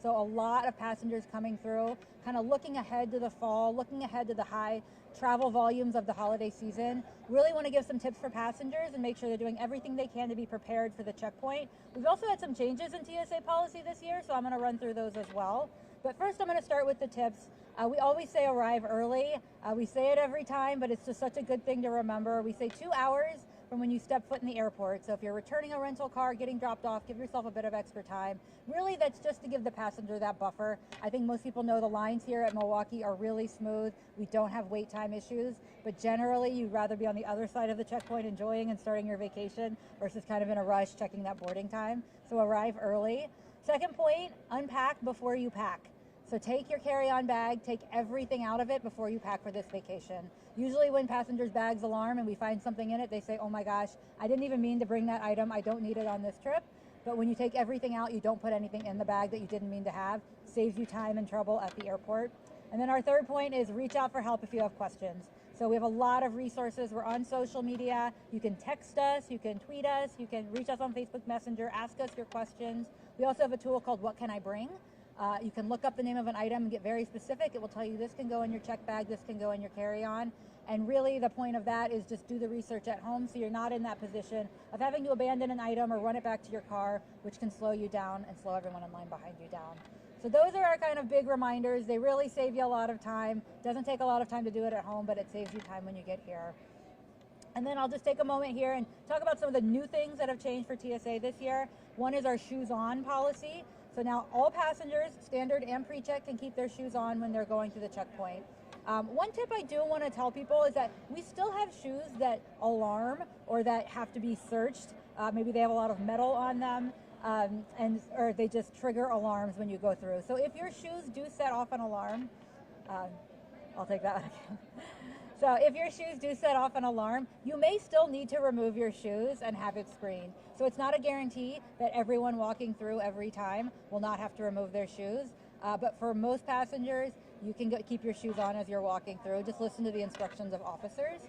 So a lot of passengers coming through, kind of looking ahead to the fall, looking ahead to the high travel volumes of the holiday season. Really want to give some tips for passengers and make sure they're doing everything they can to be prepared for the checkpoint. We've also had some changes in TSA policy this year, so I'm going to run through those as well. But first I'm going to start with the tips. We always say arrive early. We say it every time, but it's just such a good thing to remember. We say 2 hours from when you step foot in the airport. So if you're returning a rental car, getting dropped off, give yourself a bit of extra time. Really, that's just to give the passenger that buffer. I think most people know the lines here at Milwaukee are really smooth. We don't have wait time issues, but generally you'd rather be on the other side of the checkpoint enjoying and starting your vacation versus kind of in a rush checking that boarding time. So arrive early. Second point, unpack before you pack. So take your carry-on bag, take everything out of it before you pack for this vacation. Usually when passengers' bags alarm and we find something in it, they say, oh my gosh, I didn't even mean to bring that item. I don't need it on this trip. But when you take everything out, you don't put anything in the bag that you didn't mean to have. Saves you time and trouble at the airport. And then our third point is reach out for help if you have questions. So we have a lot of resources. We're on social media. You can text us, you can tweet us, you can reach us on Facebook Messenger, ask us your questions. We also have a tool called What Can I Bring? You can look up the name of an item and get very specific. It will tell you this can go in your check bag, this can go in your carry-on. And really the point of that is just do the research at home so you're not in that position of having to abandon an item or run it back to your car, which can slow you down and slow everyone in line behind you down. So those are our kind of big reminders. They really save you a lot of time. Doesn't take a lot of time to do it at home, but it saves you time when you get here. And then I'll just take a moment here and talk about some of the new things that have changed for TSA this year. One is our shoes on policy. So now all passengers, standard and pre-check, can keep their shoes on when they're going through the checkpoint. One tip I do want to tell people is that we still have shoes that alarm or that have to be searched. Maybe they have a lot of metal on them or they just trigger alarms when you go through. So if your shoes do set off an alarm, I'll take that one again. So if your shoes do set off an alarm, you may still need to remove your shoes and have it screened. So it's not a guarantee that everyone walking through every time will not have to remove their shoes. But for most passengers, you can keep your shoes on as you're walking through. Just listen to the instructions of officers.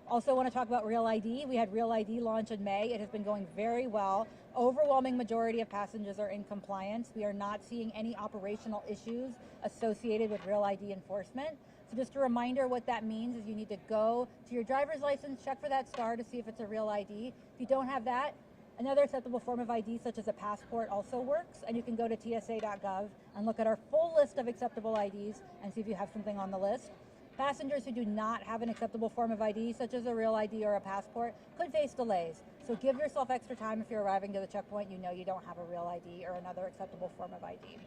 Also want to talk about Real ID. We had Real ID launch in May. It has been going very well. Overwhelming majority of passengers are in compliance. We are not seeing any operational issues associated with Real ID enforcement. So just a reminder, what that means is you need to go to your driver's license, check for that star to see if it's a Real ID. If you don't have that, another acceptable form of ID such as a passport also works, and you can go to tsa.gov and look at our full list of acceptable IDs and see if you have something on the list. Passengers who do not have an acceptable form of ID, such as a Real ID or a passport, could face delays. So give yourself extra time if you're arriving to the checkpoint, you know you don't have a Real ID or another acceptable form of ID.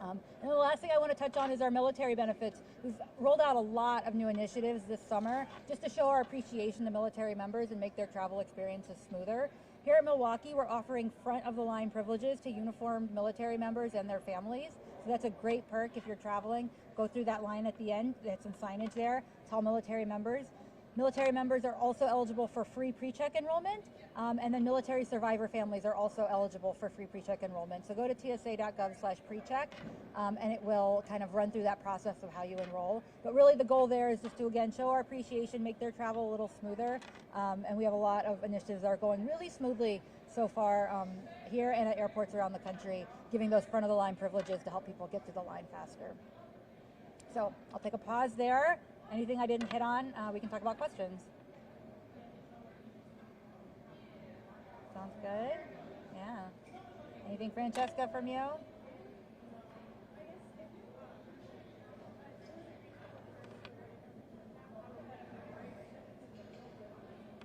And the last thing I want to touch on is our military benefits. We've rolled out a lot of new initiatives this summer just to show our appreciation to military members and make their travel experiences smoother. Here at Milwaukee, we're offering front-of-the-line privileges to uniformed military members and their families. So that's a great perk if you're traveling. Go through that line at the end. There's some signage there. It's all military members. Military members are also eligible for free pre-check enrollment, and then military survivor families are also eligible for free pre-check enrollment. So go to tsa.gov/precheck, and it will kind of run through that process of how you enroll. But really the goal there is just to, again, show our appreciation, make their travel a little smoother, and we have a lot of initiatives that are going really smoothly so far here and at airports around the country, giving those front-of-the-line privileges to help people get through the line faster. So I'll take a pause there. Anything I didn't hit on, we can talk about questions. Sounds good? Yeah. Anything, Francesca, from you?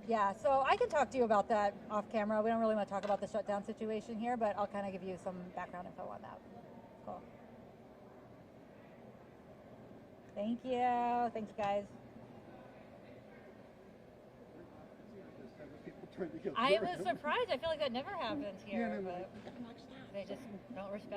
Yeah, so I can talk to you about that off camera. We don't really want to talk about the shutdown situation here, but I'll kind of give you some background info on that. Cool. Thank you. Thanks, guys. I was surprised. I feel like that never happens here, but they just don't respect